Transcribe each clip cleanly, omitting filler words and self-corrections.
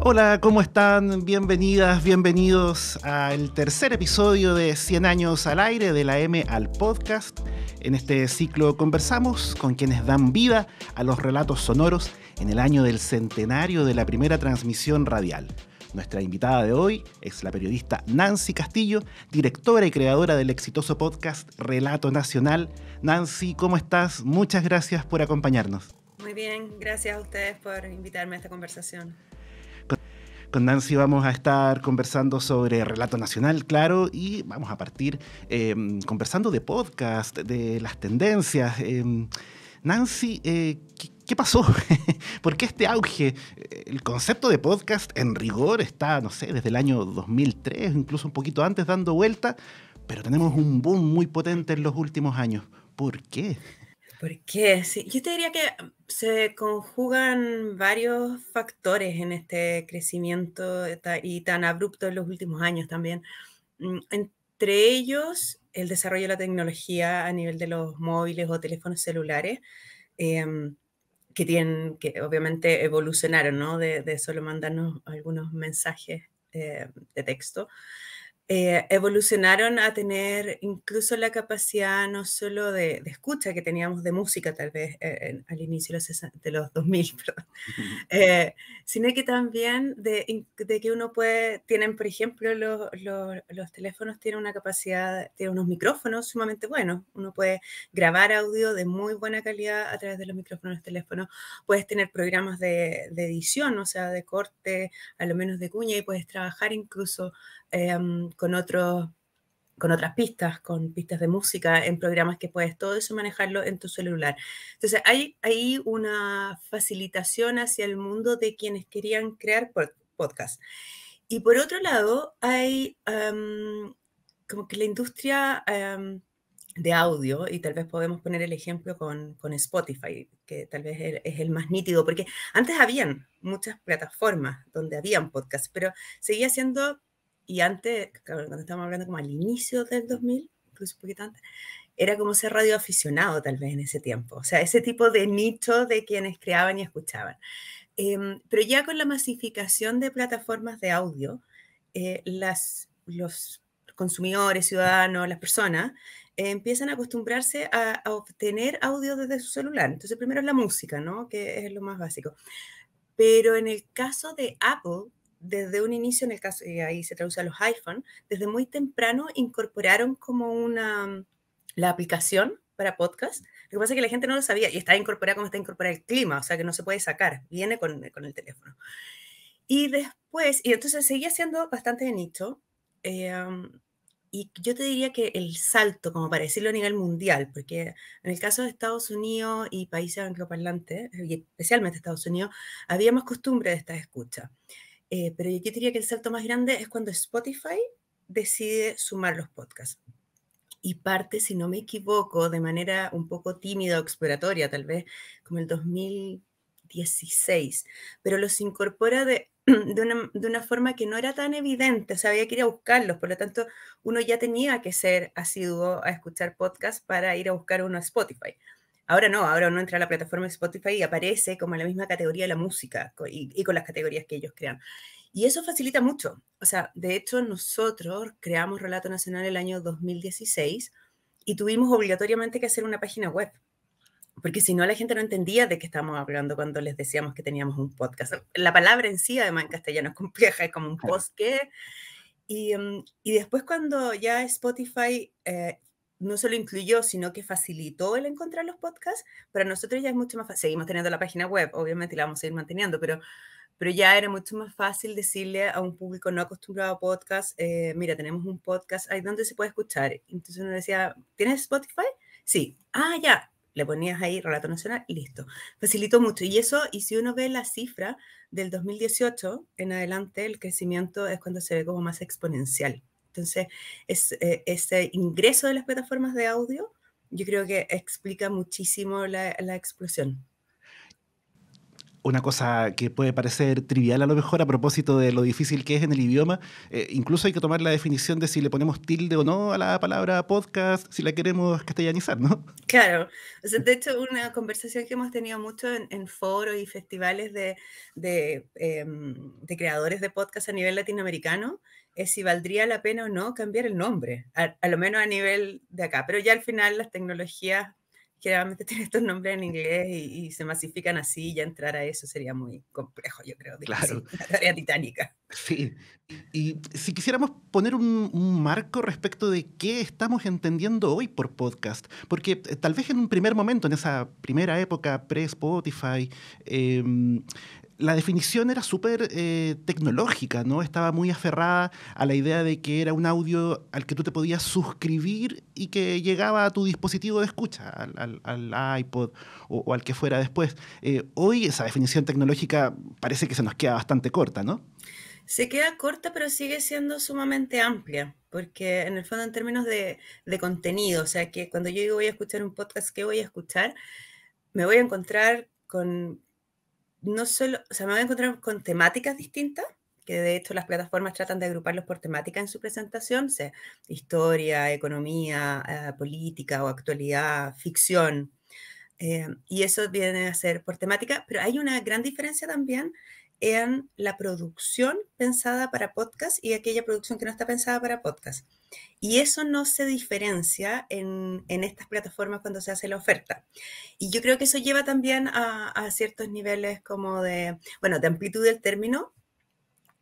Hola, ¿cómo están? Bienvenidas, bienvenidos al tercer episodio de 100 años al aire, de la M al podcast. En este ciclo conversamos con quienes dan vida a los relatos sonoros en el año del centenario de la primera transmisión radial. Nuestra invitada de hoy es la periodista Nancy Castillo, directora y creadora del exitoso podcast Relato Nacional. Nancy, ¿cómo estás? Muchas gracias por acompañarnos. Muy bien, gracias a ustedes por invitarme a esta conversación. Con Nancy vamos a estar conversando sobre Relato Nacional, claro, y vamos a partir conversando de podcast, de las tendencias. Nancy, ¿qué pasó? ¿Por qué este auge? El concepto de podcast en rigor está, no sé, desde el año 2003, incluso un poquito antes, dando vuelta, pero tenemos un boom muy potente en los últimos años. ¿Por qué? ¿Por qué? Sí, yo te diría que se conjugan varios factores en este crecimiento y tan abrupto en los últimos años también. Entre ellos, el desarrollo de la tecnología a nivel de los móviles o teléfonos celulares, em, que obviamente evolucionaron, ¿no? De solo mandarnos algunos mensajes de texto. Evolucionaron a tener incluso la capacidad no solo de escucha que teníamos de música tal vez al inicio de los 2000, perdón, sino que también de que uno tienen por ejemplo los teléfonos tienen una capacidad, tienen unos micrófonos sumamente buenos, uno puede grabar audio de muy buena calidad a través de los micrófonos del teléfono, puedes tener programas de edición, o sea, de corte, a lo menos de cuña, y puedes trabajar incluso con otras pistas, con pistas de música, en programas que puedes todo eso manejarlo en tu celular. Entonces, hay una facilitación hacia el mundo de quienes querían crear podcasts. Y por otro lado, hay como que la industria de audio, y tal vez podemos poner el ejemplo con Spotify, que tal vez es el más nítido, porque antes habían muchas plataformas donde habían podcasts, pero seguía siendo, y antes, cuando estábamos hablando como al inicio del 2000, incluso un poquito antes, era como ser radioaficionado tal vez en ese tiempo, o sea, ese tipo de nicho de quienes creaban y escuchaban. Pero ya con la masificación de plataformas de audio, los consumidores, ciudadanos, las personas, empiezan a acostumbrarse a obtener audio desde su celular. Entonces, primero es la música, ¿no? Que es lo más básico. Pero en el caso de Apple, desde un inicio, en el caso, y ahí se traduce a los iPhone, desde muy temprano incorporaron como la aplicación para podcast. Lo que pasa es que la gente no lo sabía y está incorporada como está incorporada el clima, o sea que no se puede sacar, viene con el teléfono. Y después, y entonces seguía siendo bastante de nicho, y yo te diría que el salto, como para decirlo a nivel mundial, porque en el caso de Estados Unidos y países angloparlantes, y especialmente Estados Unidos, había más costumbre de esta escucha. Pero yo diría que el salto más grande es cuando Spotify decide sumar los podcasts. Y parte, si no me equivoco, de manera un poco tímida o exploratoria, tal vez como el 2016, pero los incorpora de una forma que no era tan evidente, o sea, había que ir a buscarlos, por lo tanto, uno ya tenía que ser asiduo a escuchar podcasts para ir a buscar uno a Spotify. Ahora no, ahora uno entra a la plataforma de Spotify y aparece como en la misma categoría de la música y con las categorías que ellos crean. Y eso facilita mucho. O sea, de hecho, nosotros creamos Relato Nacional el año 2016 y tuvimos obligatoriamente que hacer una página web, porque si no la gente no entendía de qué estábamos hablando cuando les decíamos que teníamos un podcast. La palabra en sí, además en castellano, es compleja, es como un post que... Y después cuando ya Spotify no solo incluyó, sino que facilitó el encontrar los podcasts, para nosotros ya es mucho más fácil. Seguimos teniendo la página web, obviamente, y la vamos a seguir manteniendo, pero ya era mucho más fácil decirle a un público no acostumbrado a podcast, mira, tenemos un podcast, ahí donde se puede escuchar. Entonces uno decía, ¿tienes Spotify? Sí. Ah, ya. Le ponías ahí Relato Nacional y listo. Facilitó mucho. Y eso, y si uno ve la cifra del 2018 en adelante, el crecimiento es cuando se ve como más exponencial. Entonces, ese ingreso de las plataformas de audio, yo creo que explica muchísimo la explosión. Una cosa que puede parecer trivial a lo mejor a propósito de lo difícil que es en el idioma, incluso hay que tomar la definición de si le ponemos tilde o no a la palabra podcast, si la queremos castellanizar, ¿no? Claro, o sea, de hecho, una conversación que hemos tenido mucho en foros y festivales de creadores de podcast a nivel latinoamericano es si valdría la pena o no cambiar el nombre, a lo menos a nivel de acá. Pero ya al final las tecnologías generalmente tienen estos nombres en inglés y se masifican así, y ya entrar a eso sería muy complejo, yo creo, Claro. difícil, una tarea titánica. Sí, y si quisiéramos poner un marco respecto de qué estamos entendiendo hoy por podcast, porque tal vez en un primer momento, en esa primera época pre-Spotify, la definición era súper tecnológica, ¿no? Estaba muy aferrada a la idea de que era un audio al que tú te podías suscribir y que llegaba a tu dispositivo de escucha, al iPod o al que fuera después. Hoy esa definición tecnológica parece que se nos queda bastante corta, ¿no? Se queda corta, pero sigue siendo sumamente amplia, porque en el fondo en términos de contenido, o sea, que cuando yo digo voy a escuchar un podcast, ¿qué voy a escuchar? Me voy a encontrar con, no solo, o sea, me voy a encontrar con temáticas distintas, que de hecho las plataformas tratan de agruparlos por temática en su presentación, o sea, historia, economía, política o actualidad, ficción, y eso viene a ser por temática, pero hay una gran diferencia también en la producción pensada para podcast y aquella producción que no está pensada para podcast. Y eso no se diferencia en estas plataformas cuando se hace la oferta. Y yo creo que eso lleva también a ciertos niveles como de, bueno, de amplitud del término,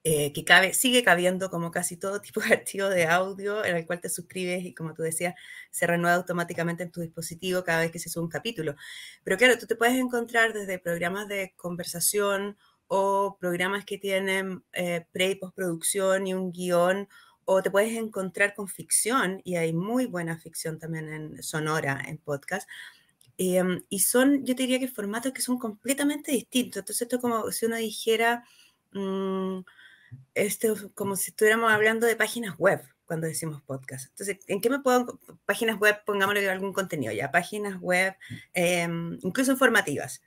que sigue cabiendo como casi todo tipo de archivo de audio en el cual te suscribes y como tú decías, se renueva automáticamente en tu dispositivo cada vez que se sube un capítulo. Pero claro, tú te puedes encontrar desde programas de conversación o programas que tienen pre y postproducción y un guión, o te puedes encontrar con ficción, y hay muy buena ficción también en sonora, en podcast, y son, yo te diría que formatos que son completamente distintos. Entonces esto es como si uno dijera... Mmm, esto es como si estuviéramos hablando de páginas web cuando decimos podcast. Entonces, ¿en qué me puedo, páginas web, pongámosle algún contenido ya, páginas web, incluso informativas?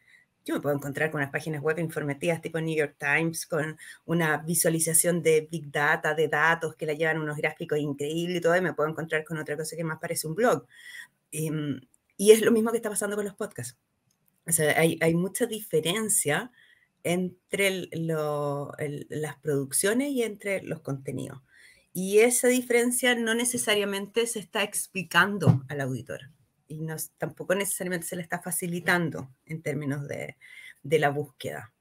Yo me puedo encontrar con unas páginas web informativas tipo New York Times, con una visualización de Big Data, de datos que la llevan unos gráficos increíbles y todo, y me puedo encontrar con otra cosa que más parece un blog. Y, y es lo mismo que está pasando con los podcasts. O sea, hay mucha diferencia entre las producciones y entre los contenidos. Y esa diferencia no necesariamente se está explicando al auditor y no, tampoco necesariamente se le está facilitando en términos de la búsqueda.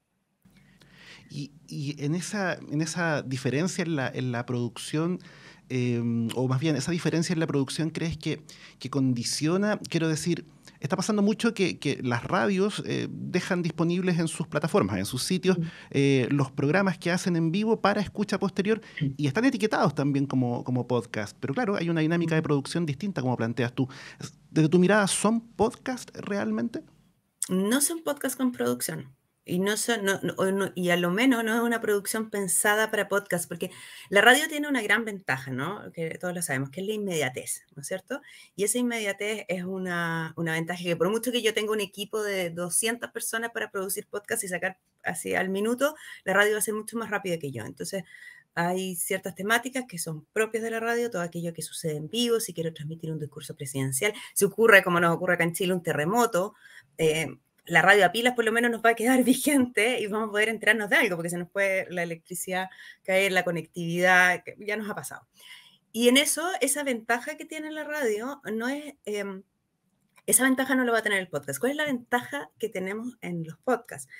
Y en esa diferencia en la producción, o más bien esa diferencia en la producción, ¿crees que condiciona? Quiero decir, está pasando mucho que las radios dejan disponibles en sus plataformas, en sus sitios, los programas que hacen en vivo para escucha posterior y están etiquetados también como podcast. Pero claro, hay una dinámica de producción distinta, como planteas tú. Desde tu mirada, ¿son podcast realmente? No son podcasts con producción. Y, no son, y a lo menos no es una producción pensada para podcast, porque la radio tiene una gran ventaja, ¿no? Que todos lo sabemos, que es la inmediatez, ¿no es cierto? Y esa inmediatez es una ventaja que por mucho que yo tenga un equipo de 200 personas para producir podcast y sacar así al minuto, la radio va a ser mucho más rápida que yo. Entonces, hay ciertas temáticas que son propias de la radio, todo aquello que sucede en vivo, si quiero transmitir un discurso presidencial, si ocurre, como nos ocurre acá en Chile, un terremoto, la radio a pilas por lo menos nos va a quedar vigente y vamos a poder enterarnos de algo, porque se nos puede la electricidad caer, la conectividad, que ya nos ha pasado. Y en eso, esa ventaja que tiene la radio no es, esa ventaja no lo va a tener el podcast. ¿Cuál es la ventaja que tenemos en los podcasts?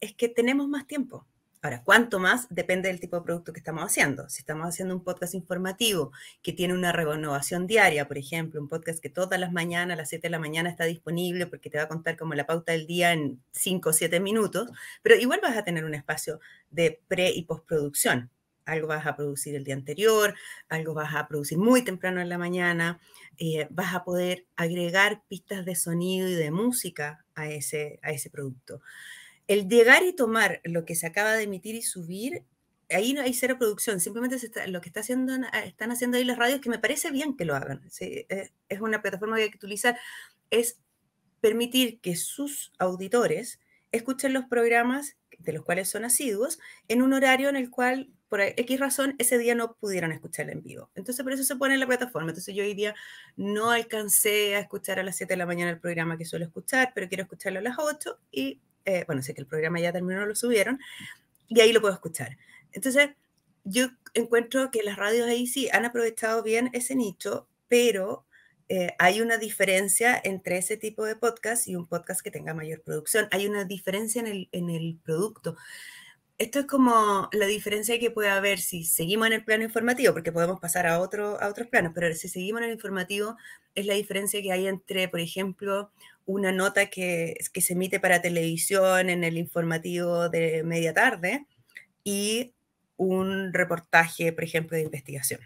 Es que tenemos más tiempo. Ahora, ¿cuánto más? Depende del tipo de producto que estamos haciendo. Si estamos haciendo un podcast informativo que tiene una renovación diaria, por ejemplo, un podcast que todas las mañanas, a las 7 de la mañana está disponible porque te va a contar como la pauta del día en 5 o 7 minutos, pero igual vas a tener un espacio de pre y postproducción. Algo vas a producir el día anterior, algo vas a producir muy temprano en la mañana, vas a poder agregar pistas de sonido y de música a ese producto. El llegar y tomar lo que se acaba de emitir y subir, ahí no hay cero producción, simplemente lo que están haciendo ahí las radios, que me parece bien que lo hagan, ¿sí? Es una plataforma que hay que utilizar, es permitir que sus auditores escuchen los programas de los cuales son asiduos en un horario en el cual, por X razón, ese día no pudieron escuchar en vivo. Entonces, por eso se pone en la plataforma. Entonces, yo hoy día no alcancé a escuchar a las 7 de la mañana el programa que suelo escuchar, pero quiero escucharlo a las 8 y, bueno, sé que el programa ya terminó, lo subieron, y ahí lo puedo escuchar. Entonces, yo encuentro que las radios ahí sí han aprovechado bien ese nicho, pero hay una diferencia entre ese tipo de podcast y un podcast que tenga mayor producción. Hay una diferencia en el producto. Esto es como la diferencia que puede haber si seguimos en el plano informativo, porque podemos pasar a otros planos, pero si seguimos en el informativo, es la diferencia que hay entre, por ejemplo, una nota que se emite para televisión en el informativo de media tarde y un reportaje, por ejemplo, de investigación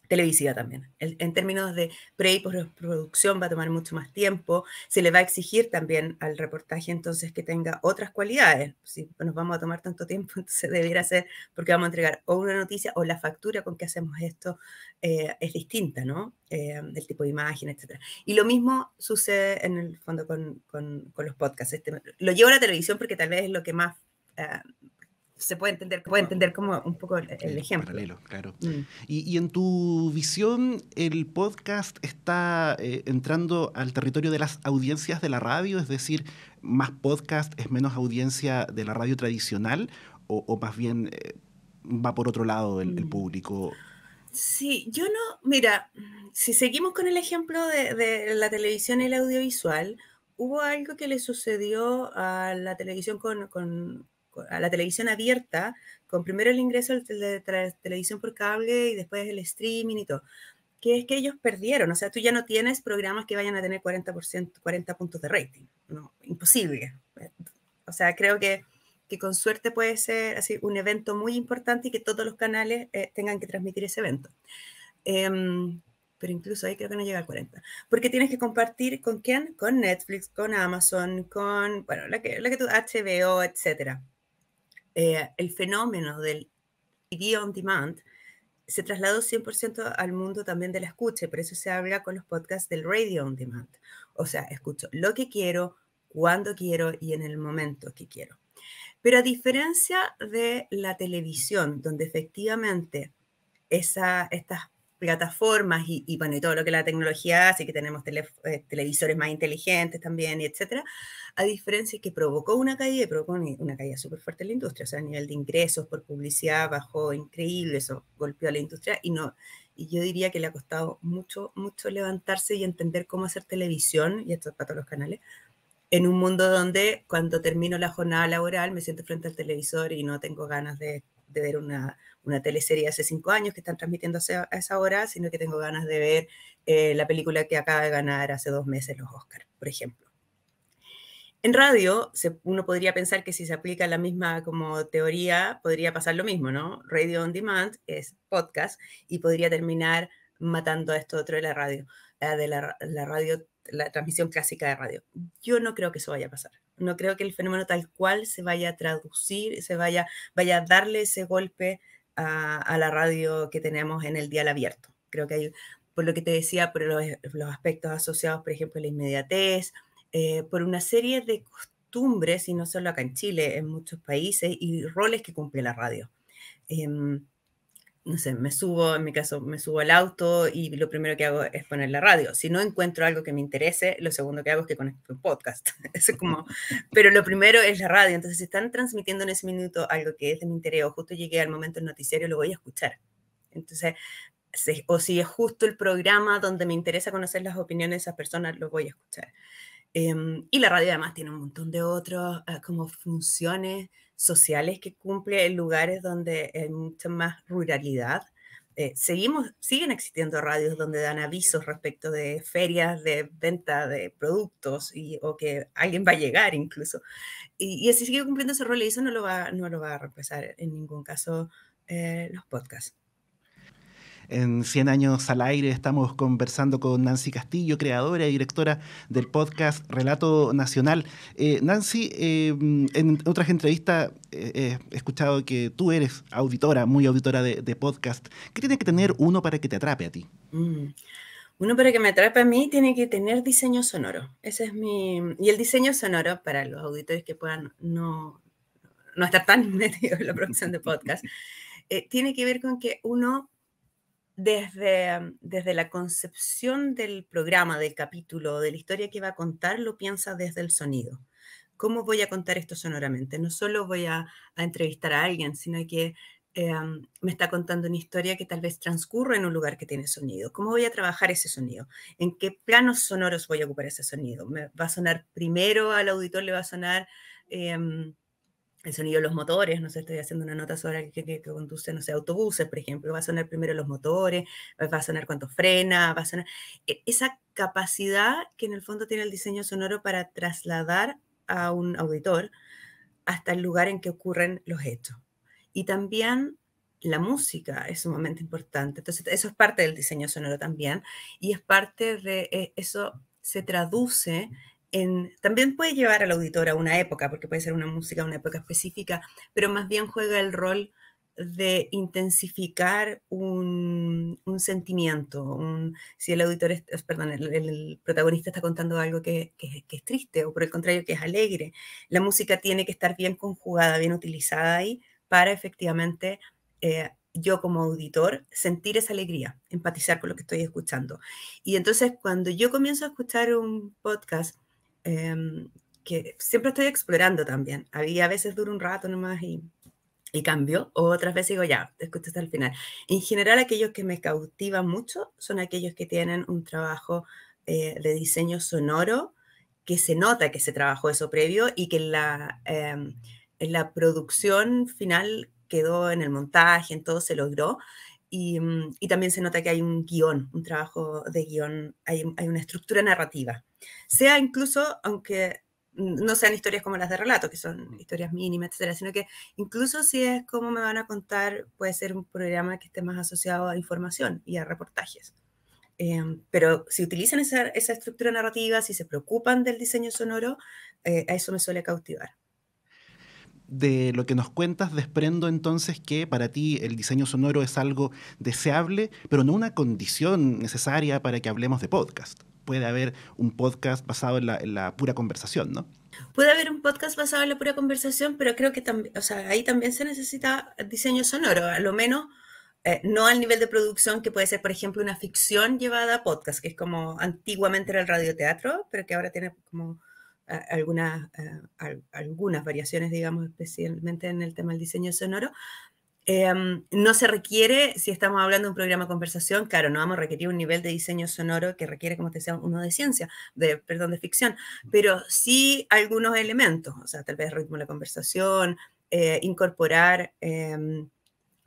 televisiva también. En términos de pre y postproducción va a tomar mucho más tiempo, se le va a exigir también al reportaje entonces que tenga otras cualidades. Si nos vamos a tomar tanto tiempo, entonces debiera ser porque vamos a entregar o una noticia o la factura con que hacemos esto es distinta, ¿no? El tipo de imagen, etc. Y lo mismo sucede en el fondo con los podcasts. Lo llevo a la televisión porque tal vez es lo que más... se puede entender como un poco el ejemplo. Paralelo, claro. Y en tu visión, ¿el podcast está entrando al territorio de las audiencias de la radio? Es decir, ¿más podcast es menos audiencia de la radio tradicional? ¿O más bien va por otro lado el público? Sí, yo no... Mira, si seguimos con el ejemplo de la televisión y el audiovisual, hubo algo que le sucedió a la televisión a la televisión abierta, con primero el ingreso de televisión por cable y después el streaming y todo, que es que ellos perdieron, o sea, tú ya no tienes programas que vayan a tener 40 puntos de rating, no, imposible. O sea, creo que con suerte puede ser así un evento muy importante y que todos los canales tengan que transmitir ese evento. Pero incluso ahí creo que no llega al 40. Porque tienes que compartir con quién, con Netflix, con Amazon, con, bueno, la que tú, HBO, etcétera. El fenómeno del video on demand se trasladó 100% al mundo también de la escucha, por eso se habla con los podcasts del radio on demand. O sea, escucho lo que quiero, cuando quiero y en el momento que quiero. Pero a diferencia de la televisión, donde efectivamente estas plataformas y bueno, y todo lo que la tecnología hace, que tenemos televisores más inteligentes también, y etcétera, a diferencia que provocó una caída súper fuerte en la industria, o sea, a nivel de ingresos por publicidad bajó increíble, eso golpeó a la industria y yo diría que le ha costado mucho, mucho levantarse y entender cómo hacer televisión, y esto es para todos los canales, en un mundo donde cuando termino la jornada laboral me siento frente al televisor y no tengo ganas de ver una teleserie de hace 5 años que están transmitiendo a esa hora, sino que tengo ganas de ver la película que acaba de ganar hace 2 meses los Oscars, por ejemplo. En radio, uno podría pensar que si se aplica la misma como teoría, podría pasar lo mismo, ¿no? Radio on demand es podcast y podría terminar matando a esto otro de la radio, la radio, la transmisión clásica de radio. Yo no creo que eso vaya a pasar. No creo que el fenómeno tal cual se vaya a traducir, vaya a darle ese golpe a la radio que tenemos en el dial abierto. Creo que hay, por lo que te decía, por los aspectos asociados, por ejemplo, a la inmediatez, por una serie de costumbres, y no solo acá en Chile, en muchos países, y roles que cumple la radio. No sé, en mi caso, me subo al auto y lo primero que hago es poner la radio. Si no encuentro algo que me interese, lo segundo que hago es que conecto un podcast. Eso es como, pero lo primero es la radio. Entonces, si están transmitiendo en ese minuto algo que es de mi interés, o justo llegué al momento del noticiario, lo voy a escuchar. Entonces, o si es justo el programa donde me interesa conocer las opiniones de esas personas, lo voy a escuchar. Y la radio además tiene un montón de otras como funciones sociales que cumple en lugares donde hay mucha más ruralidad. Siguen existiendo radios donde dan avisos respecto de ferias de venta de productos o que alguien va a llegar incluso. Y así sigue cumpliendo ese rol y eso no lo va a reemplazar en ningún caso los podcasts. En 100 años al aire estamos conversando con Nancy Castillo, creadora y directora del podcast Relato Nacional. Nancy, en otras entrevistas he escuchado que tú eres muy auditora de podcast. ¿Qué tiene que tener uno para que te atrape a ti? Uno para que me atrape a mí tiene que tener diseño sonoro. Ese es mi... Y el diseño sonoro, para los auditores que puedan no estar tan metidos en la producción de podcast, tiene que ver con que uno, desde la concepción del programa, del capítulo, de la historia que va a contar, lo piensa desde el sonido. ¿Cómo voy a contar esto sonoramente? No solo voy a entrevistar a alguien, sino que me está contando una historia que tal vez transcurre en un lugar que tiene sonido. ¿Cómo voy a trabajar ese sonido? ¿En qué planos sonoros voy a ocupar ese sonido? ¿Me va a sonar primero al auditor, le va a sonar el sonido de los motores? No sé, estoy haciendo una nota sobre alguien que conduce, no sé, autobuses, por ejemplo. Va a sonar primero los motores, va a sonar cuánto frena, va a sonar... Esa capacidad que en el fondo tiene el diseño sonoro para trasladar a un auditor hasta el lugar en que ocurren los hechos. Y también la música es sumamente importante. Entonces, eso es parte del diseño sonoro también. Y es parte de eso, se traduce en... También puede llevar al auditor a una época, porque puede ser una música de una época específica, pero más bien juega el rol de intensificar un sentimiento. Si el auditor, perdón, el protagonista está contando algo que es triste o por el contrario que es alegre, la música tiene que estar bien conjugada, bien utilizada ahí para efectivamente yo como auditor sentir esa alegría, empatizar con lo que estoy escuchando. Y entonces cuando yo comienzo a escuchar un podcast, que siempre estoy explorando también, a veces dura un rato nomás y cambio, o otras veces digo, ya, te escucho hasta el final. En general, aquellos que me cautivan mucho son aquellos que tienen un trabajo de diseño sonoro, que se nota que se trabajó eso previo y que en la producción final quedó en el montaje, en todo se logró. Y también se nota que hay un guión, un trabajo de guión, hay una estructura narrativa. Sea incluso, aunque no sean historias como las de relato, que son historias mínimas, etcétera, sino que incluso si es como me van a contar, puede ser un programa que esté más asociado a información y a reportajes. Pero si utilizan esa estructura narrativa, si se preocupan del diseño sonoro, a eso me suele cautivar. De lo que nos cuentas, desprendo entonces que para ti el diseño sonoro es algo deseable, pero no una condición necesaria para que hablemos de podcast. Puede haber un podcast basado en la pura conversación, ¿no? Puede haber un podcast basado en la pura conversación, pero creo que también, o sea, ahí también se necesita diseño sonoro, a lo menos no al nivel de producción que puede ser, por ejemplo, una ficción llevada a podcast, que es como antiguamente era el radioteatro, pero que ahora tiene como algunas variaciones, digamos, especialmente en el tema del diseño sonoro. No se requiere, si estamos hablando de un programa de conversación, claro, no vamos a requerir un nivel de diseño sonoro que requiere, como te decía, uno de ciencia, perdón, de ficción, pero sí algunos elementos, o sea, tal vez ritmo de la conversación, incorporar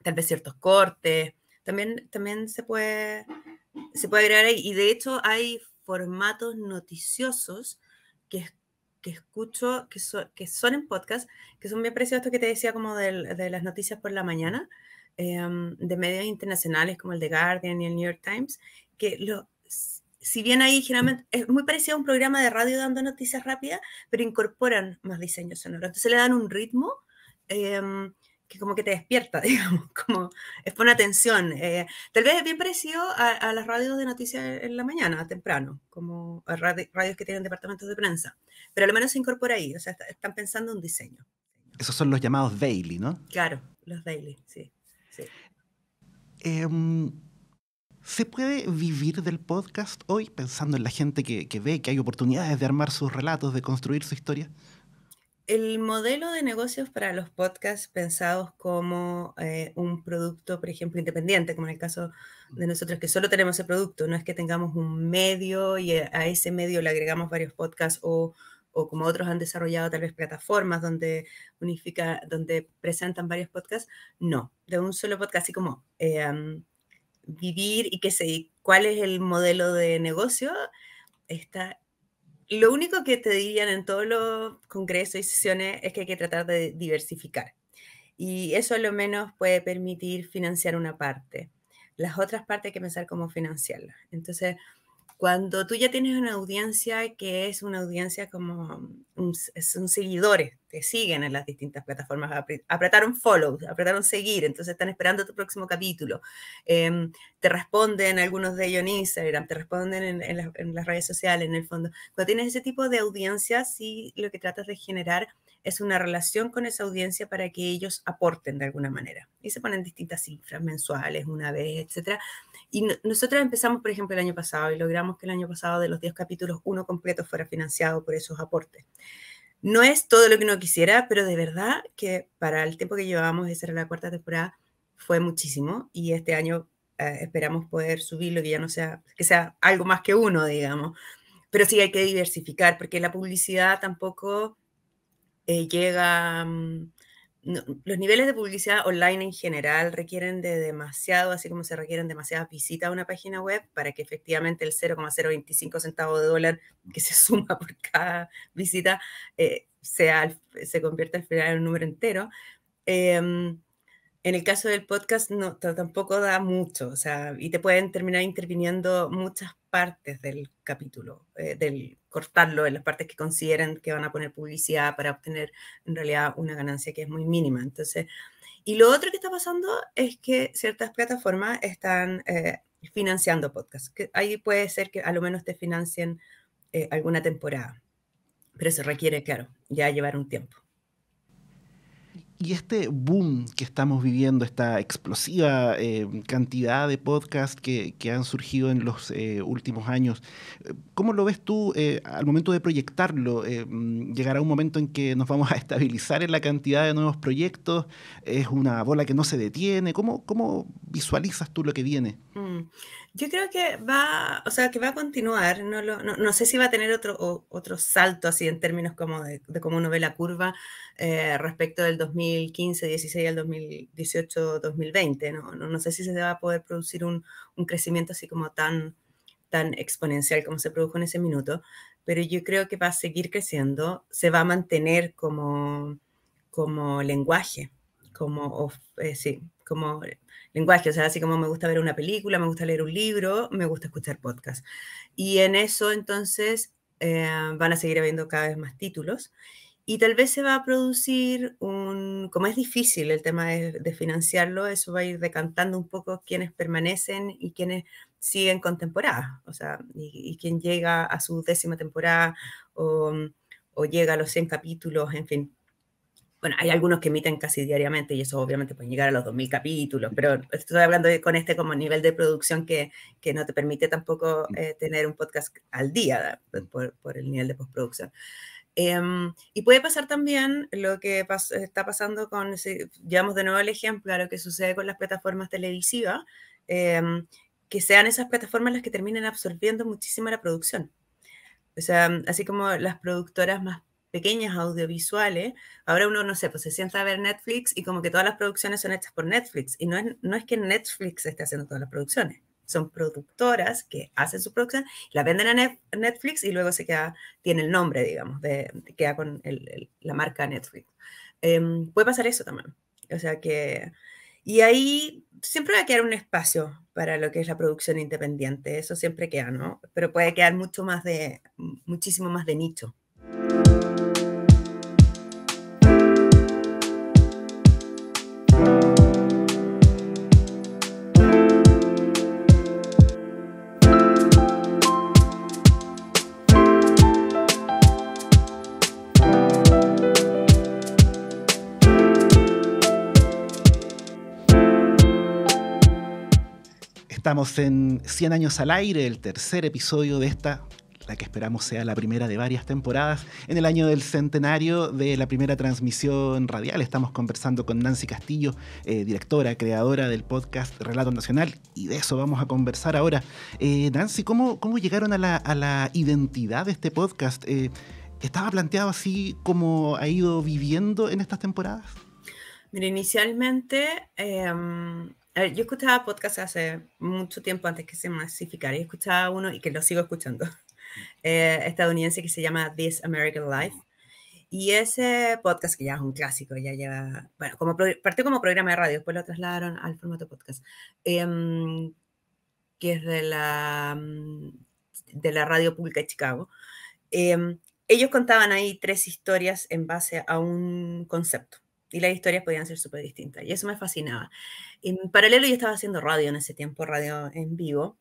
tal vez ciertos cortes, también se puede agregar ahí, y de hecho hay formatos noticiosos que, que escucho, que son en podcast, que son bien parecidos a esto que te decía como de las noticias por la mañana, de medios internacionales como el The Guardian y el New York Times, que si bien ahí generalmente es muy parecido a un programa de radio dando noticias rápidas, pero incorporan más diseño sonoro. Entonces le dan un ritmo que como que te despierta, digamos, como es pone atención. Tal vez es bien parecido a las radios de noticias en la mañana, temprano, como a radios que tienen departamentos de prensa, pero a lo menos se incorpora ahí, o sea, están pensando en diseño. Esos son los llamados daily, ¿no? Claro, los daily, sí, sí. Em, ¿Se puede vivir del podcast hoy pensando en la gente que ve que hay oportunidades de armar sus relatos, de construir su historia? El modelo de negocios para los podcasts pensados como un producto, por ejemplo, independiente, como en el caso de nosotros que solo tenemos ese producto, no es que tengamos un medio y a ese medio le agregamos varios podcasts o como otros han desarrollado tal vez plataformas donde presentan varios podcasts, no, de un solo podcast, así como vivir y cuál es el modelo de negocio, está. Lo único que te dirían en todos los congresos y sesiones es que hay que tratar de diversificar. Y eso a lo menos puede permitir financiar una parte. Las otras partes hay que pensar cómo financiarlas. Entonces, Cuando tú ya tienes una audiencia que es una audiencia como son seguidores, te siguen en las distintas plataformas, apretaron follow, apretaron seguir, entonces están esperando tu próximo capítulo, te responden algunos de ellos en Instagram, te responden en las redes sociales, en el fondo. Cuando tienes ese tipo de audiencia, sí lo que tratas de generar es una relación con esa audiencia para que ellos aporten de alguna manera. Y se ponen distintas cifras mensuales, una vez, etcétera. Y nosotros empezamos, por ejemplo, el año pasado y logramos que el año pasado de los 10 capítulos, uno completo fuera financiado por esos aportes. No es todo lo que uno quisiera, pero de verdad que para el tiempo que llevábamos, esa era la cuarta temporada, fue muchísimo. Y este año esperamos poder subirlo, que ya no sea, que sea algo más que uno, digamos. Pero sí hay que diversificar, porque la publicidad tampoco llega... los niveles de publicidad online en general requieren de demasiado, así como se requieren demasiadas visitas a una página web para que efectivamente el 0,025 centavos de dólar que se suma por cada visita se convierta al final en un número entero. En el caso del podcast no, tampoco da mucho, o sea, y te pueden terminar interviniendo muchas partes del capítulo, del cortarlo en las partes que consideren que van a poner publicidad para obtener en realidad una ganancia que es muy mínima. Entonces, y lo otro que está pasando es que ciertas plataformas están financiando podcasts, que ahí puede ser que a lo menos te financien alguna temporada, pero se requiere, claro, ya llevar un tiempo. Y este boom que estamos viviendo, esta explosiva cantidad de podcasts que han surgido en los últimos años, ¿cómo lo ves tú al momento de proyectarlo? ¿Llegará un momento en que nos vamos a estabilizar en la cantidad de nuevos proyectos? ¿Es una bola que no se detiene? ¿Cómo visualizas tú lo que viene? Yo creo que va, o sea, que va a continuar. No sé si va a tener otro salto así en términos como de cómo uno ve la curva respecto del 2015, 16 al 2018, 2020. No sé si se va a poder producir un crecimiento así como tan exponencial como se produjo en ese minuto, pero yo creo que va a seguir creciendo, se va a mantener como lenguaje, sí, como lenguaje, o sea, así como me gusta ver una película, me gusta leer un libro, me gusta escuchar podcast. Y en eso entonces van a seguir habiendo cada vez más títulos y tal vez se va a producir como es difícil el tema de financiarlo, eso va a ir decantando un poco quiénes permanecen y quiénes siguen con temporada, o sea, y quién llega a su 10ª temporada o llega a los 100 capítulos, en fin. Bueno, hay algunos que emiten casi diariamente y eso obviamente pueden llegar a los 2000 capítulos, pero estoy hablando con este como nivel de producción que no te permite tampoco tener un podcast al día por el nivel de postproducción. Y puede pasar también lo que está pasando con, si llevamos de nuevo el ejemplo a lo que sucede con las plataformas televisivas, que sean esas plataformas las que terminen absorbiendo muchísimo la producción. O sea, así como las productoras más pequeñas audiovisuales, ahora uno, no sé, pues se sienta a ver Netflix y como que todas las producciones son hechas por Netflix. Y no es que Netflix esté haciendo todas las producciones, son productoras que hacen su producción, la venden a Netflix y luego tiene el nombre, digamos, queda con la marca Netflix. Puede pasar eso también. O sea que... Y ahí siempre va a quedar un espacio para lo que es la producción independiente, eso siempre queda, ¿no? Pero puede quedar muchísimo más de nicho. Estamos en 100 años al aire, el tercer episodio de esta, la que esperamos sea la primera de varias temporadas. En el año del centenario de la primera transmisión radial estamos conversando con Nancy Castillo, directora, creadora del podcast Relato Nacional, y de eso vamos a conversar ahora. Nancy, ¿cómo llegaron a la identidad de este podcast? ¿Estaba planteado así como ha ido viviendo en estas temporadas? Mira, inicialmente... yo escuchaba podcast hace mucho tiempo antes que se masificara. Yo escuchaba uno y que lo sigo escuchando, estadounidense que se llama This American Life. Y ese podcast, que ya es un clásico, ya lleva, bueno, partió como programa de radio, después lo trasladaron al formato podcast, que es de la de la radio pública de Chicago. Ellos contaban ahí 3 historias en base a un concepto. Y las historias podían ser súper distintas. Y eso me fascinaba. En paralelo yo estaba haciendo radio en ese tiempo, radio en vivo,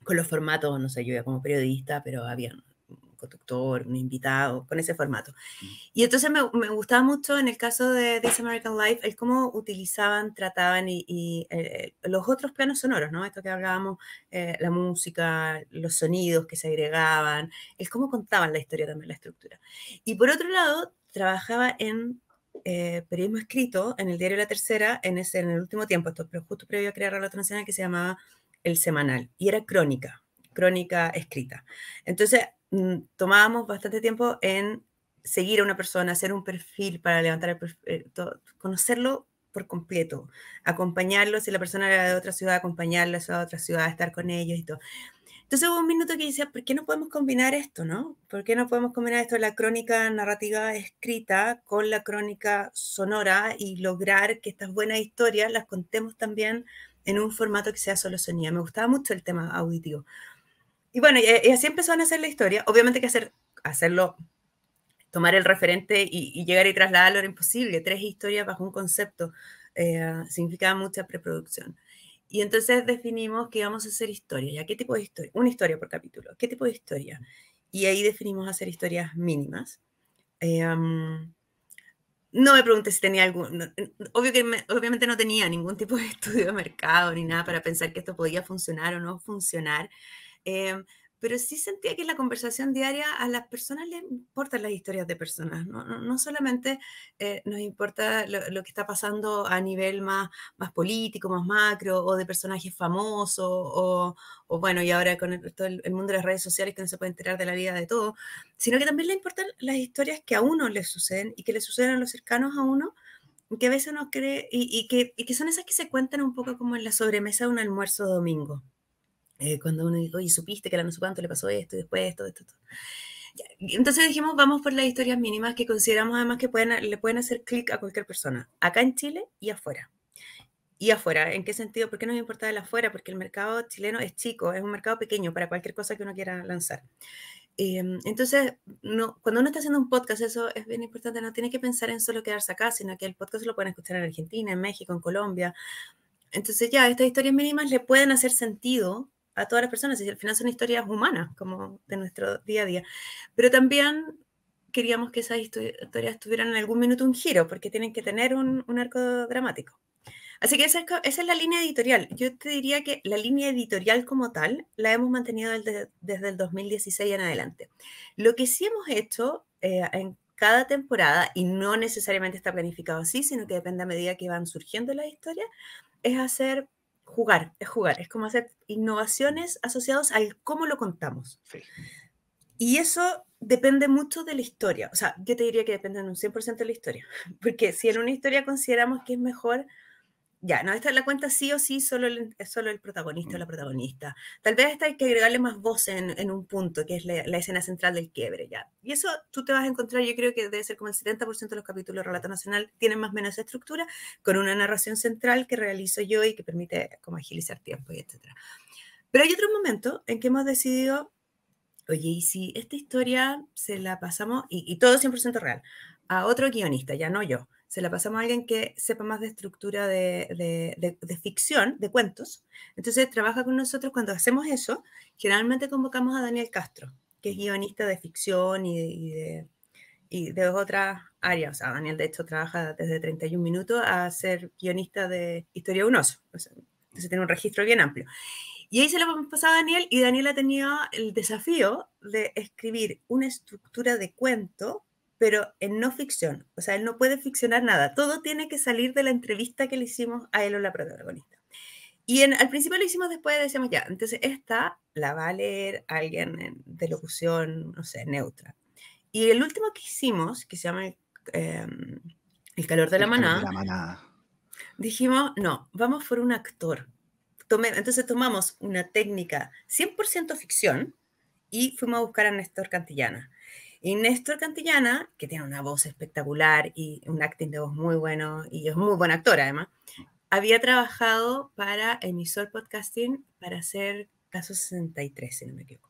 con los formatos, no sé, yo iba como periodista, pero había un conductor, un invitado, con ese formato. Y entonces me gustaba mucho en el caso de This American Life, el cómo utilizaban, trataban y los otros planos sonoros, ¿no? Esto que hablábamos, la música, los sonidos que se agregaban, el cómo contaban la historia también, la estructura. Y por otro lado, trabajaba en periodismo escrito en el diario La Tercera, en el último tiempo, esto, pero justo previo a crear Relato Nacional, que se llamaba El Semanal, y era crónica escrita. Entonces, tomábamos bastante tiempo en seguir a una persona, hacer un perfil para levantar el perfil, conocerlo por completo, acompañarlo, si la persona era de otra ciudad, acompañarlo a otra ciudad, estar con ellos y todo. Entonces hubo un minuto que decía, ¿por qué no podemos combinar esto, no? ¿Por qué no podemos combinar esto, la crónica narrativa escrita con la crónica sonora y lograr que estas buenas historias las contemos también en un formato que sea solo sonido? Me gustaba mucho el tema auditivo. Y bueno, y así empezaron a hacer la historia. Obviamente que hacerlo, tomar el referente y llegar y trasladarlo era imposible. 3 historias bajo un concepto significaba mucha preproducción. Y entonces definimos que íbamos a hacer historia. ¿Ya qué tipo de historia? Una historia por capítulo. ¿Qué tipo de historia? Y ahí definimos hacer historias mínimas. No me pregunté si tenía algún... obviamente no tenía ningún tipo de estudio de mercado ni nada para pensar que esto podía funcionar o no funcionar. Pero sí sentía que en la conversación diaria a las personas les importan las historias de personas, no solamente nos importa lo que está pasando a nivel más político, más macro, o de personajes famosos, o bueno, y ahora con todo el mundo de las redes sociales que no se puede enterar de la vida de todo, sino que también le importan las historias que a uno le suceden y que le suceden a los cercanos a uno, que a veces uno cree, y que son esas que se cuentan un poco como en la sobremesa de un almuerzo domingo. Cuando uno dijo, oye, supiste que a la no sé cuánto le pasó esto y después esto. Ya. Entonces dijimos, vamos por las historias mínimas que consideramos además que le pueden hacer clic a cualquier persona, acá en Chile y afuera. Y afuera, ¿en qué sentido? ¿Por qué nos importa el afuera? Porque el mercado chileno es chico, es un mercado pequeño para cualquier cosa que uno quiera lanzar. Entonces, cuando uno está haciendo un podcast, eso es bien importante, no tiene que pensar en solo quedarse acá, sino que el podcast lo pueden escuchar en Argentina, en México, en Colombia. Entonces ya, estas historias mínimas le pueden hacer sentido a todas las personas, y al final son historias humanas, como de nuestro día a día. Pero también queríamos que esas historias tuvieran en algún minuto un giro, porque tienen que tener un arco dramático. Así que esa es la línea editorial. Yo te diría que la línea editorial como tal la hemos mantenido desde el 2016 en adelante. Lo que sí hemos hecho en cada temporada, y no necesariamente está planificado así, sino que depende a medida que van surgiendo las historias, es jugar, es como hacer innovaciones asociadas al cómo lo contamos. Sí. Y eso depende mucho de la historia. O sea, yo te diría que depende en un 100% de la historia. Porque si en una historia consideramos que es mejor, ya, no, esta la cuenta sí o sí solo el protagonista o la protagonista. Tal vez esta hay que agregarle más voz en un punto, que es la escena central del quiebre, ya. Y eso tú te vas a encontrar, yo creo que debe ser como el 70% de los capítulos de Relato Nacional tienen más o menos estructura, con una narración central que realizo yo y que permite como agilizar tiempo y etc. Pero hay otro momento en que hemos decidido, oye, y si esta historia se la pasamos, y todo 100% real, a otro guionista, ya no yo, se la pasamos a alguien que sepa más de estructura de ficción, de cuentos. Entonces trabaja con nosotros. Cuando hacemos eso, generalmente convocamos a Daniel Castro, que es guionista de ficción y de otras áreas. O sea, Daniel de hecho trabaja desde 31 minutos a ser guionista de Historia de un oso. Entonces tiene un registro bien amplio. Y ahí se lo hemos pasado a Daniel, y Daniel ha tenido el desafío de escribir una estructura de cuento, pero en no ficción. O sea, él no puede ficcionar nada. Todo tiene que salir de la entrevista que le hicimos a él o la protagonista. Y al principio lo hicimos, después decíamos, ya, entonces esta la va a leer alguien de locución, no sé, neutra. Y el último que hicimos, que se llama El calor de la manada, dijimos, no, vamos por un actor. Entonces tomamos una técnica 100% ficción y fuimos a buscar a Néstor Cantillana. Y Néstor Cantillana, que tiene una voz espectacular y un acting de voz muy bueno, y es muy buen actor además, había trabajado para Emisor Podcasting para hacer Caso 63, si no me equivoco.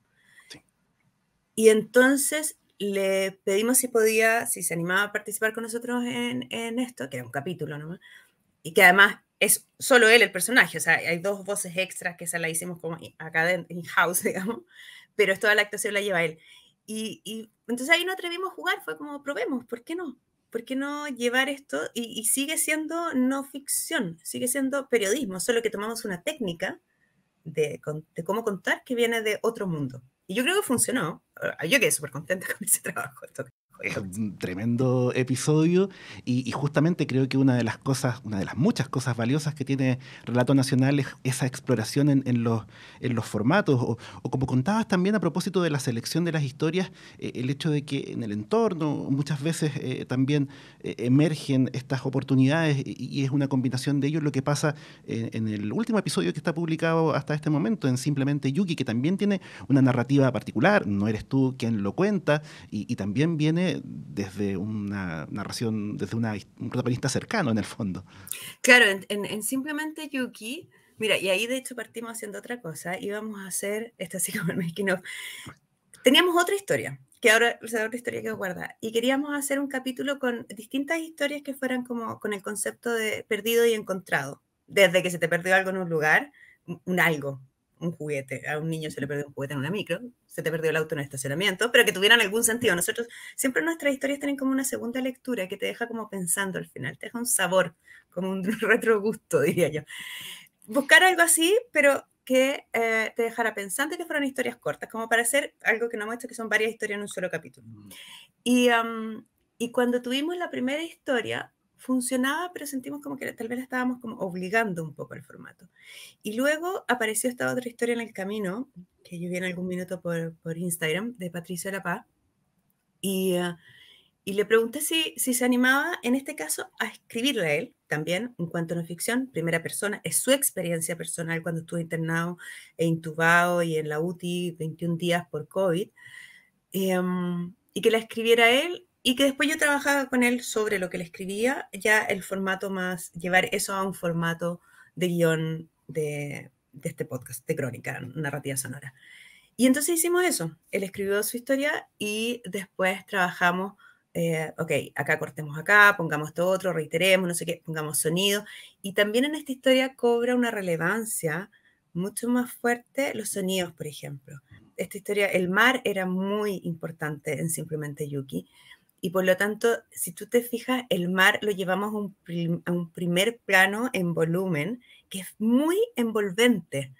Y entonces le pedimos si se animaba a participar con nosotros en esto, que era un capítulo nomás, y que además es solo él el personaje, o sea, hay 2 voces extras que esa la hicimos como acá in-house, digamos, pero toda la actuación la lleva él. Y entonces ahí nos atrevimos a jugar, fue como, probemos, ¿por qué no? ¿Por qué no llevar esto? Y sigue siendo no ficción, sigue siendo periodismo, solo que tomamos una técnica de cómo contar que viene de otro mundo. Y yo creo que funcionó. Yo quedé súper contenta con ese trabajo. Es un tremendo episodio y justamente creo que una de las cosas, una de las muchas cosas valiosas que tiene Relato Nacional es esa exploración en los formatos o como contabas también a propósito de la selección de las historias, el hecho de que en el entorno muchas veces también emergen estas oportunidades y es una combinación de ellos lo que pasa en el último episodio que está publicado hasta este momento, en Simplemente Yuki, que también tiene una narrativa particular, no eres tú quien lo cuenta y también viene desde una narración, desde un protagonista cercano en el fondo. Claro, en Simplemente Yuki, mira, y ahí de hecho partimos haciendo otra cosa, íbamos a hacer, esto así como el making of, teníamos otra historia, que ahora, o sea, otra historia que guardar, y queríamos hacer un capítulo con distintas historias que fueran como con el concepto de perdido y encontrado, desde que se te perdió algo en un lugar, un algo, un juguete, a un niño se le perdió un juguete en una micro, se te perdió el auto en el estacionamiento, pero que tuvieran algún sentido. Nosotros, siempre nuestras historias tienen como una segunda lectura que te deja como pensando al final, te deja un sabor, como un retrogusto, diría yo. Buscar algo así, pero que te dejara pensando y que fueran historias cortas, como para hacer algo que no hemos hecho, que son varias historias en un solo capítulo. Y cuando tuvimos la primera historia, funcionaba, pero sentimos como que tal vez la estábamos como obligando un poco al formato. Y luego apareció esta otra historia en el camino, que yo vi en algún minuto por Instagram, de Patricio La Paz, y, y le pregunté si se animaba, en este caso, a escribirle a él también un cuento no ficción, primera persona, es su experiencia personal cuando estuvo internado e intubado y en la UTI 21 días por COVID, y que la escribiera él y que después yo trabajaba con él sobre lo que le escribía, ya el formato más, llevar eso a un formato de guión de este podcast, de crónica, narrativa sonora. Y entonces hicimos eso. Él escribió su historia y después trabajamos, ok, acá cortemos acá, pongamos esto otro, reiteremos, no sé qué, pongamos sonido. Y también en esta historia cobra una relevancia mucho más fuerte los sonidos, por ejemplo. Esta historia, el mar era muy importante en Simplemente Yuki. Y por lo tanto, si tú te fijas, el mar lo llevamos a un primer plano en volumen, que es muy envolvente.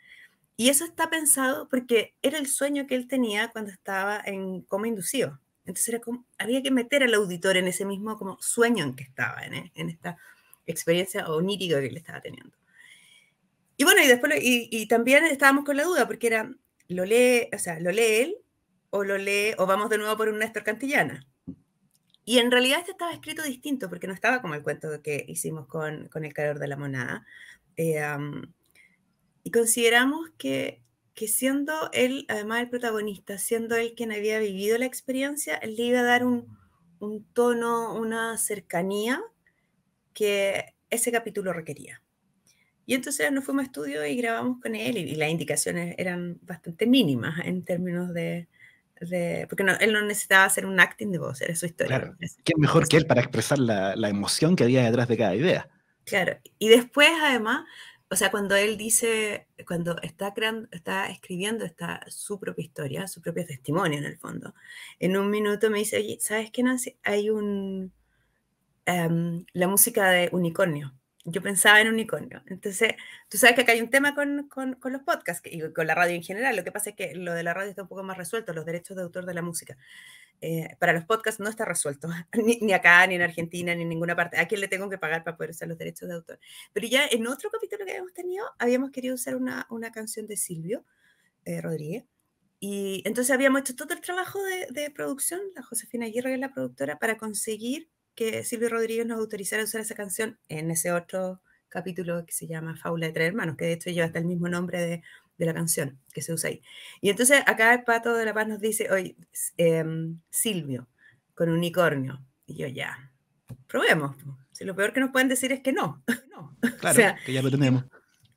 Y eso está pensado porque era el sueño que él tenía cuando estaba en coma inducido. Entonces era como, había que meter al auditor en ese mismo como sueño en que estaba, en esta experiencia onírica que él estaba teniendo. Y bueno, y después, y también estábamos con la duda, porque era, o sea, lo lee él, o lo lee, o vamos de nuevo por un Néstor Cantillana. Y en realidad este estaba escrito distinto, porque no estaba como el cuento que hicimos con El calor de la monada. Y consideramos que siendo él, además el protagonista, siendo él quien había vivido la experiencia, él le iba a dar un tono, una cercanía que ese capítulo requería. Y entonces nos fuimos a estudio y grabamos con él y las indicaciones eran bastante mínimas en términos porque él no necesitaba hacer un acting de voz, era su historia. Claro, ¿quién mejor que él para expresar la emoción que había detrás de cada idea? Claro, y después además, o sea, cuando él dice, cuando está escribiendo su propia historia, su propio testimonio en el fondo, en un minuto me dice, oye, ¿sabes qué, Nancy? Hay la música de Unicornio. Yo pensaba en Unicornio. Entonces, tú sabes que acá hay un tema con los podcasts y con la radio en general. Lo que pasa es que lo de la radio está un poco más resuelto, los derechos de autor de la música. Para los podcasts no está resuelto, ni acá, ni en Argentina, ni en ninguna parte. ¿A quién le tengo que pagar para poder usar los derechos de autor? Pero ya en otro capítulo que habíamos tenido, habíamos querido usar una canción de Silvio Rodríguez. Y entonces habíamos hecho todo el trabajo de producción, la Josefina Aguirre, que es la productora, para conseguir que Silvio Rodríguez nos autorizara a usar esa canción en ese otro capítulo que se llama Fábula de Tres Hermanos, que de hecho lleva hasta el mismo nombre de la canción que se usa ahí. Y entonces acá el Pato de la Paz nos dice, oye, Silvio, con unicornio. Y yo ya, probemos. Si lo peor que nos pueden decir es que no. No. Claro, O sea, que ya lo tenemos.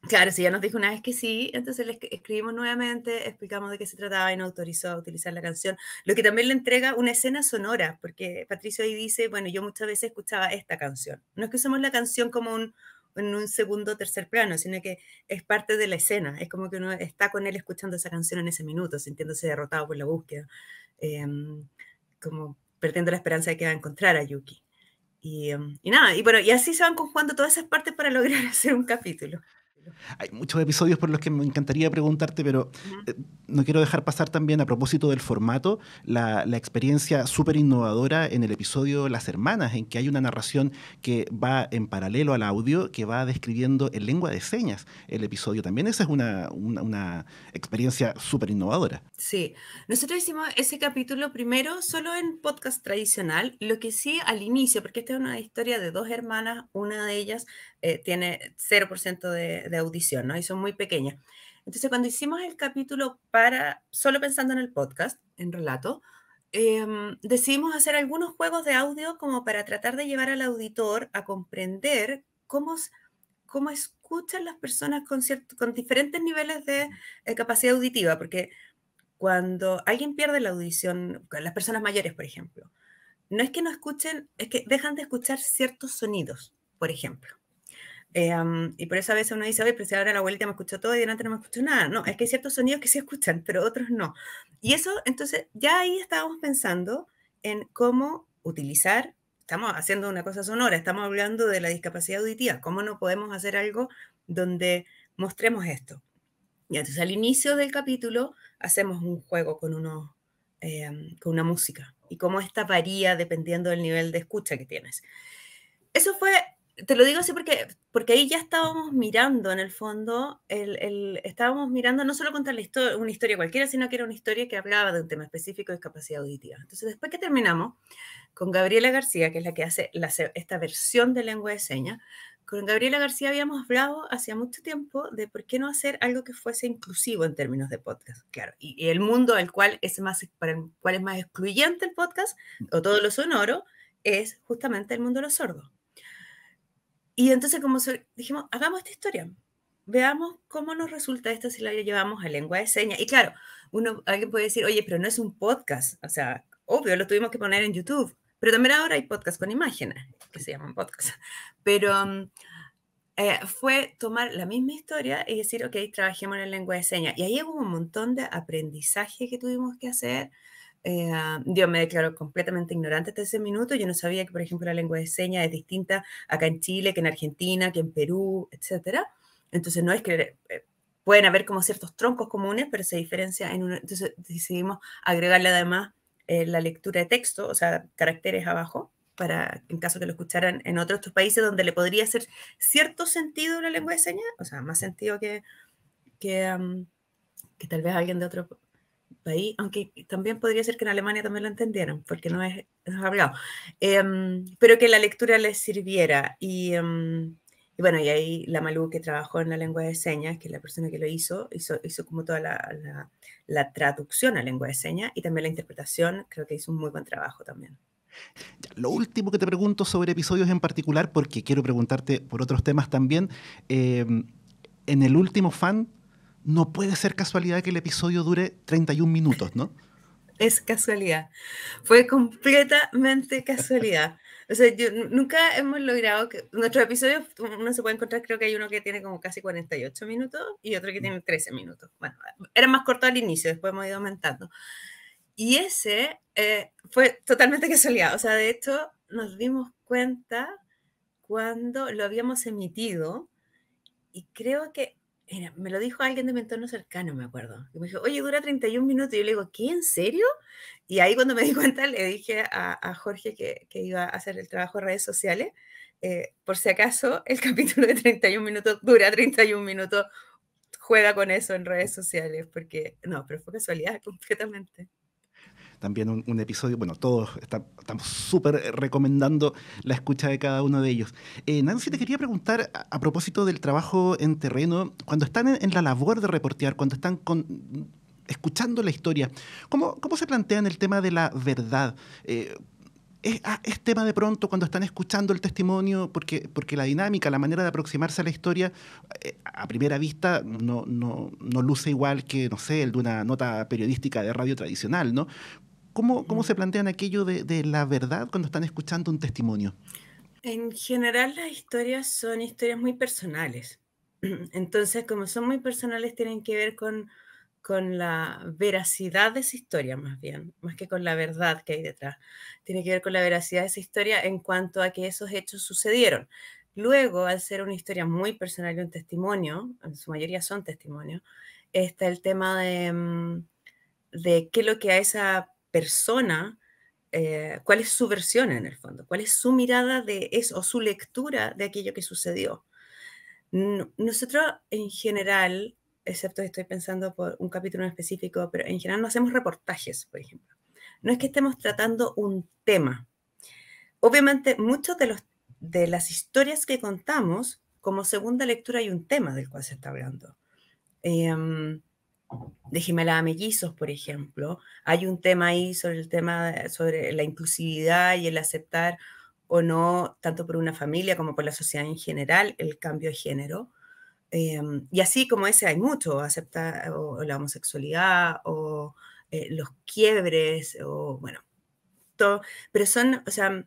Claro, si ya nos dijo una vez que sí, entonces le escribimos nuevamente, explicamos de qué se trataba y nos autorizó a utilizar la canción, lo que también le entrega una escena sonora, porque Patricio ahí dice, bueno, yo muchas veces escuchaba esta canción. No es que usemos la canción como en un segundo o tercer plano, sino que es parte de la escena, es como que uno está con él escuchando esa canción en ese minuto, sintiéndose derrotado por la búsqueda, como perdiendo la esperanza de que va a encontrar a Yuki. Y nada, y bueno, y así se van conjugando todas esas partes para lograr hacer un capítulo. Hay muchos episodios por los que me encantaría preguntarte, pero Ujú. no quiero dejar pasar también, a propósito del formato, la experiencia súper innovadora en el episodio Las Hermanas, en que hay una narración que va en paralelo al audio, que va describiendo en lengua de señas el episodio. También esa es una experiencia súper innovadora. Sí, nosotros hicimos ese capítulo primero solo en podcast tradicional, lo que sí al inicio, porque esta es una historia de dos hermanas, una de ellas tiene 0% de audición, ¿no? Y son muy pequeñas. Entonces, cuando hicimos el capítulo para, solo pensando en el podcast, en relato, decidimos hacer algunos juegos de audio como para tratar de llevar al auditor a comprender cómo escuchan las personas con diferentes niveles de capacidad auditiva, porque cuando alguien pierde la audición, las personas mayores, por ejemplo, no es que no escuchen, es que dejan de escuchar ciertos sonidos, por ejemplo. Y por eso a veces uno dice, oye, pero si ahora la abuelita me escuchó todo y delante no me escuchó nada. No, es que hay ciertos sonidos que se escuchan, pero otros no. Y eso, entonces, ya ahí estábamos pensando en cómo utilizar, estamos haciendo una cosa sonora, estamos hablando de la discapacidad auditiva, cómo no podemos hacer algo donde mostremos esto. Y entonces al inicio del capítulo hacemos un juego con una música y cómo esta varía dependiendo del nivel de escucha que tienes. Eso fue, te lo digo así porque ahí ya estábamos mirando en el fondo, estábamos mirando no solo contar una historia cualquiera, sino que era una historia que hablaba de un tema específico de discapacidad auditiva. Entonces después que terminamos, con Gabriela García, que es la que hace esta versión de lengua de señas, con Gabriela García habíamos hablado hacía mucho tiempo de por qué no hacer algo que fuese inclusivo en términos de podcast. Claro, y el mundo para el cual es más excluyente el podcast o todo lo sonoro es justamente el mundo de los sordos. Y entonces dijimos, hagamos esta historia, veamos cómo nos resulta esto si la llevamos a lengua de señas. Y claro, alguien puede decir, oye, pero no es un podcast, o sea, obvio, lo tuvimos que poner en YouTube, pero también ahora hay podcasts con imágenes, que se llaman podcasts. Pero fue tomar la misma historia y decir, ok, trabajemos en lengua de señas. Y ahí hubo un montón de aprendizaje que tuvimos que hacer. Yo me declaro completamente ignorante hasta ese minuto. Yo no sabía que, por ejemplo, la lengua de señas es distinta acá en Chile, que en Argentina, que en Perú, etcétera. Entonces, no es que pueden haber como ciertos troncos comunes, pero se diferencia en uno. Entonces, decidimos agregarle además la lectura de texto, o sea, caracteres abajo, para en caso que lo escucharan en otros países donde le podría hacer cierto sentido la lengua de señas, o sea, más sentido que tal vez alguien de otro país, aunque también podría ser que en Alemania también lo entendieran, porque no es hablado, pero que la lectura les sirviera. Y bueno, y ahí la Malú, que trabajó en la lengua de señas, que es la persona que lo hizo como toda la traducción a lengua de señas y también la interpretación, creo que hizo un muy buen trabajo también. Lo último que te pregunto sobre episodios en particular, porque quiero preguntarte por otros temas también, en el último fan, no puede ser casualidad que el episodio dure 31 minutos, ¿no? Es casualidad. Fue completamente casualidad. O sea, nunca hemos logrado que nuestros episodios, uno se puede encontrar, creo que hay uno que tiene como casi 48 minutos y otro que tiene 13 minutos. Bueno, era más corto al inicio, después hemos ido aumentando. Y ese fue totalmente casualidad. O sea, de hecho, nos dimos cuenta cuando lo habíamos emitido y creo que mira, me lo dijo alguien de mi entorno cercano, me acuerdo. Y me dijo, oye, dura 31 minutos. Y yo le digo, ¿qué? ¿En serio? Y ahí cuando me di cuenta le dije a Jorge que iba a hacer el trabajo de redes sociales. Por si acaso, el capítulo de 31 minutos dura 31 minutos. Juega con eso en redes sociales, porque no, pero fue casualidad completamente. También un episodio, bueno, todos estamos súper recomendando la escucha de cada uno de ellos. Nancy, te quería preguntar a propósito del trabajo en terreno, cuando están en la labor de reportear, cuando están escuchando la historia, ¿cómo se plantean el tema de la verdad? es tema de pronto cuando están escuchando el testimonio, porque la dinámica, la manera de aproximarse a la historia, a primera vista no luce igual que, no sé, el de una nota periodística de radio tradicional, ¿no? ¿Cómo se plantean aquello de la verdad cuando están escuchando un testimonio? En general, las historias son historias muy personales. Entonces, como son muy personales, tienen que ver con la veracidad de esa historia, más bien, más que con la verdad que hay detrás. Tiene que ver con la veracidad de esa historia en cuanto a que esos hechos sucedieron. Luego, al ser una historia muy personal y un testimonio, en su mayoría son testimonios, está el tema de qué es lo que a esa persona, cuál es su versión en el fondo, cuál es su mirada de eso o su lectura de aquello que sucedió. Nosotros en general, excepto que estoy pensando por un capítulo en específico, pero en general no hacemos reportajes, por ejemplo. No es que estemos tratando un tema. Obviamente, muchos de las historias que contamos, como segunda lectura hay un tema del cual se está hablando. De Gemelas Mellizos, por ejemplo, hay un tema ahí sobre el tema, sobre la inclusividad y el aceptar o no, tanto por una familia como por la sociedad en general, el cambio de género. Y así como ese hay mucho, aceptar o la homosexualidad o los quiebres o bueno, todo, pero son, o sea,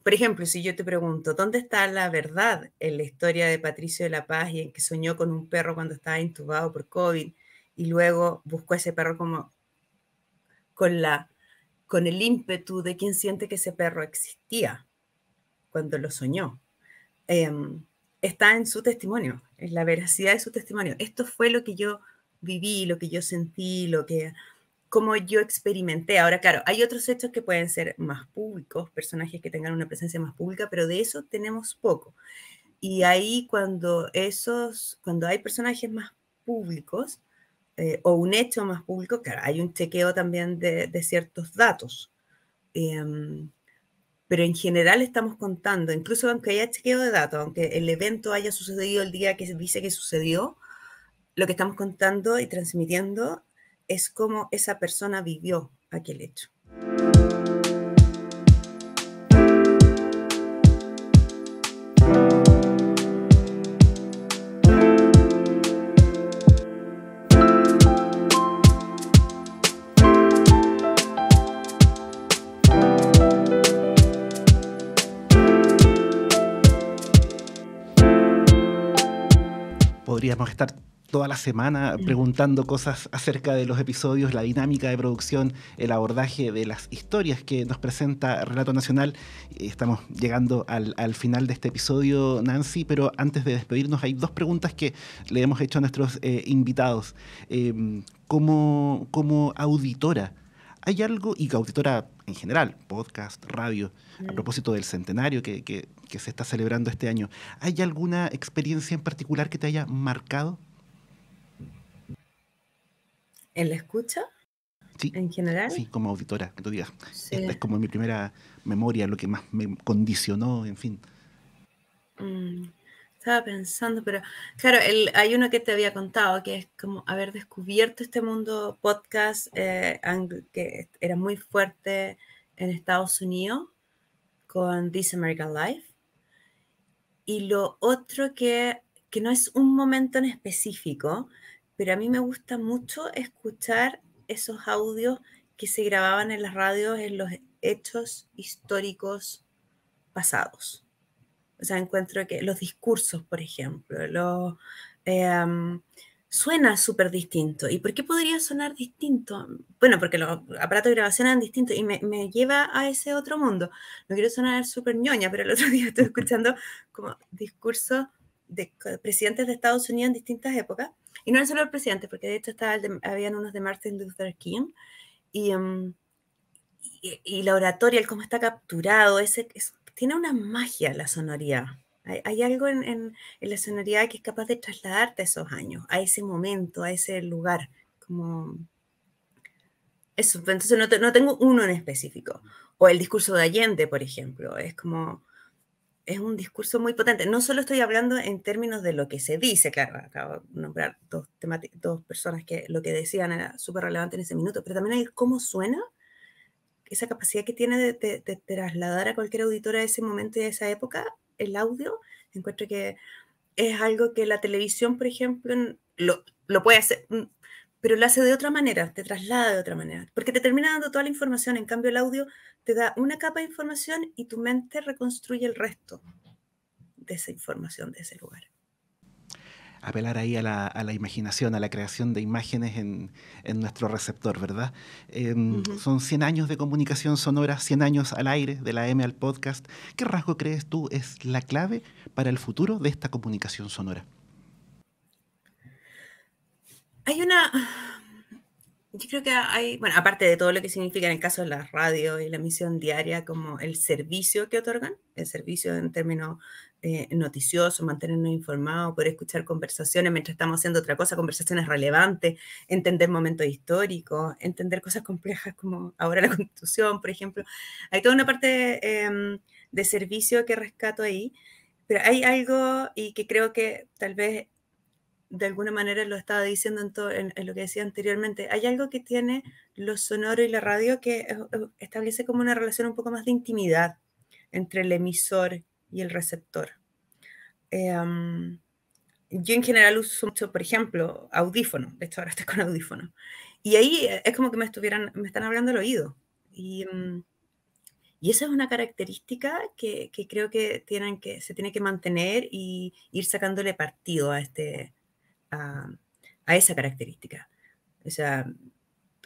por ejemplo, si yo te pregunto, ¿dónde está la verdad en la historia de Patricio de la Paz y en que soñó con un perro cuando estaba intubado por COVID y luego buscó a ese perro como con, con el ímpetu de quien siente que ese perro existía cuando lo soñó? Eh, Está en su testimonio, en la veracidad de su testimonio. Esto fue lo que yo viví, lo que yo sentí, cómo yo experimenté. Ahora, claro, hay otros hechos que pueden ser más públicos, personajes que tengan una presencia más pública, pero de eso tenemos poco. Y ahí cuando hay personajes más públicos o un hecho más público, claro, hay un chequeo también de ciertos datos. Pero en general estamos contando, incluso aunque haya chequeo de datos, aunque el evento haya sucedido el día que se dice que sucedió, lo que estamos contando y transmitiendo es cómo esa persona vivió aquel hecho. Podríamos estar toda la semana preguntando cosas acerca de los episodios, la dinámica de producción, el abordaje de las historias que nos presenta Relato Nacional. Estamos llegando al final de este episodio, Nancy, pero antes de despedirnos hay dos preguntas que le hemos hecho a nuestros invitados. Como auditora, ¿hay algo, y auditora en general, podcast, radio, a propósito del centenario que se está celebrando este año, ¿hay alguna experiencia en particular que te haya marcado? ¿En la escucha? Sí, ¿En general? sí, como auditora, que tú digas, Sí. esta es como mi primera memoria, lo que más me condicionó, en fin. Estaba pensando, pero claro, hay uno que te había contado, que es como haber descubierto este mundo podcast que era muy fuerte en Estados Unidos con This American Life. Y lo otro que no es un momento en específico, pero a mí me gusta mucho escuchar esos audios que se grababan en las radios en los hechos históricos pasados. O sea, encuentro que los discursos, por ejemplo, suena súper distinto. ¿Y por qué podría sonar distinto? Bueno, porque los aparatos de grabación eran distintos y me lleva a ese otro mundo. No quiero sonar súper ñoña, pero el otro día estoy escuchando como discursos de presidentes de Estados Unidos en distintas épocas. Y no era solo el presidente, porque de hecho habían unos de Martin Luther King. Y, y la oratoria, el cómo está capturado, tiene una magia la sonoridad. Hay algo en la sonoridad que es capaz de trasladarte a esos años, a ese momento, a ese lugar. Como eso, entonces no tengo uno en específico. O el discurso de Allende, por ejemplo, es un discurso muy potente. No solo estoy hablando en términos de lo que se dice, claro, acabo de nombrar dos personas que lo que decían era súper relevante en ese minuto, pero también hay cómo suena. esa capacidad que tiene de trasladar a cualquier auditor a ese momento y a esa época, el audio, encuentro que es algo que la televisión, por ejemplo, lo puede hacer, pero lo hace de otra manera, te traslada de otra manera, porque te termina dando toda la información. En cambio, el audio te da una capa de información y tu mente reconstruye el resto de esa información, de ese lugar. Apelar ahí a la imaginación, a la creación de imágenes en nuestro receptor, ¿verdad? Son 100 años de comunicación sonora, 100 años al aire, de la M al podcast. ¿Qué rasgo crees tú es la clave para el futuro de esta comunicación sonora? Yo creo que bueno, aparte de todo lo que significa en el caso de la radio y la emisión diaria, como el servicio que otorgan, el servicio en términos noticiosos, mantenernos informados, poder escuchar conversaciones mientras estamos haciendo otra cosa, conversaciones relevantes, entender momentos históricos, entender cosas complejas como ahora la Constitución, por ejemplo. Hay toda una parte de servicio que rescato ahí, pero hay algo y que creo que tal vez de alguna manera lo estaba diciendo en lo que decía anteriormente, hay algo que tiene lo sonoro y la radio que establece como una relación un poco más de intimidad entre el emisor y el receptor. Yo en general uso mucho, por ejemplo, audífonos. De hecho, ahora estoy con audífonos. Y ahí es como que me están hablando al oído. Y esa es una característica que creo que se tiene que mantener y ir sacándole partido a esa característica. O sea,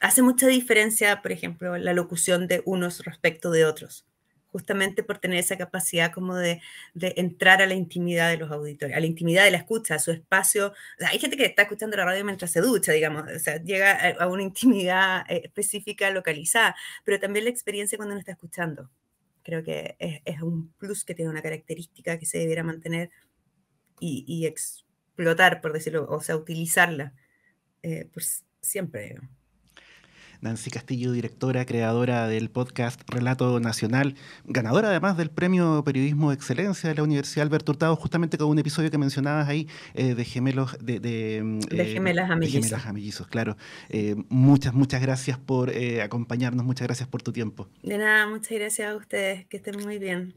hace mucha diferencia, por ejemplo, la locución de unos respecto de otros, justamente por tener esa capacidad como de entrar a la intimidad de los auditores, a la intimidad de la escucha, a su espacio. O sea, hay gente que está escuchando la radio mientras se ducha, digamos, o sea, llega a una intimidad específica, localizada, pero también la experiencia cuando uno está escuchando. Creo que es un plus que tiene una característica que se debiera mantener y explotar, por decirlo, o sea, utilizarla por siempre. Nancy Castillo, directora, creadora del podcast Relato Nacional, ganadora además del Premio Periodismo de Excelencia de la Universidad Alberto Hurtado, justamente con un episodio que mencionabas ahí de gemelos, de gemelas a mellizos. De gemelas a mellizos, claro. Muchas gracias por acompañarnos, muchas gracias por tu tiempo. De nada, muchas gracias a ustedes, que estén muy bien.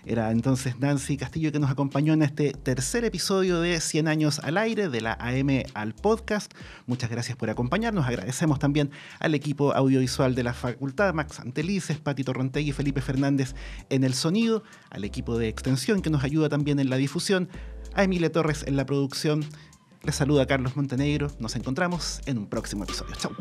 Era entonces Nancy Castillo que nos acompañó en este tercer episodio de 100 años al aire, de la AM al podcast. Muchas gracias por acompañarnos. Agradecemos también al equipo audiovisual de la facultad, Max Antelices, Pati Torrentegui y Felipe Fernández en el sonido, al equipo de extensión que nos ayuda también en la difusión, a Emilia Torres en la producción. Les saluda Carlos Montenegro. Nos encontramos en un próximo episodio. Chau.